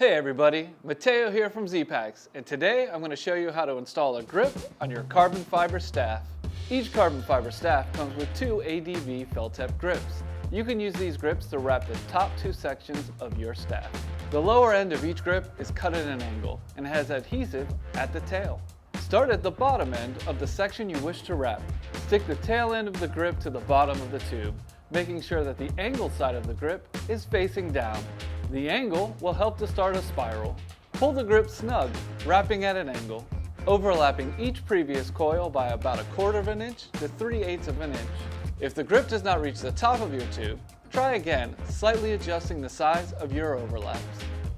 Hey everybody, Mateo here from Zpacks, and today I'm going to show you how to install a grip on your carbon fiber staff. Each carbon fiber staff comes with two ADV Feltec grips. You can use these grips to wrap the top two sections of your staff. The lower end of each grip is cut at an angle and has adhesive at the tail. Start at the bottom end of the section you wish to wrap. Stick the tail end of the grip to the bottom of the tube, making sure that the angled side of the grip is facing down. The angle will help to start a spiral. Pull the grip snug, wrapping at an angle, overlapping each previous coil by about 1/4 of an inch to 3/8 of an inch. If the grip does not reach the top of your tube, try again, slightly adjusting the size of your overlaps.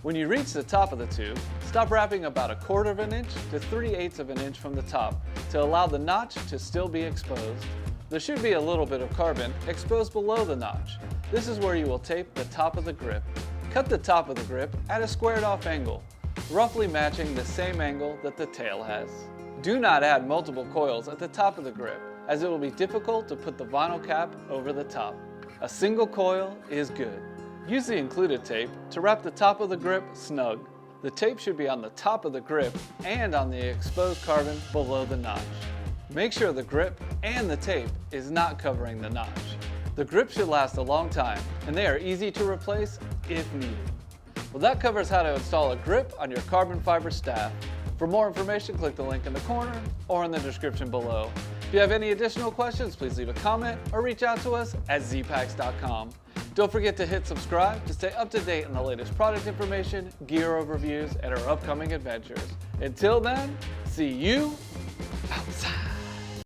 When you reach the top of the tube, stop wrapping about 1/4 of an inch to 3/8 of an inch from the top to allow the notch to still be exposed. There should be a little bit of carbon exposed below the notch. This is where you will tape the top of the grip. Cut the top of the grip at a squared off angle, roughly matching the same angle that the tail has. Do not add multiple coils at the top of the grip, as it will be difficult to put the vinyl cap over the top. A single coil is good. Use the included tape to wrap the top of the grip snug. The tape should be on the top of the grip and on the exposed carbon below the notch. Make sure the grip and the tape is not covering the notch. The grip should last a long time, and they are easy to replace if needed. Well, that covers how to install a grip on your carbon fiber staff. For more information, click the link in the corner or in the description below. If you have any additional questions, please leave a comment or reach out to us at zpacks.com. Don't forget to hit subscribe to stay up to date on the latest product information, gear overviews, and our upcoming adventures. Until then, see you outside.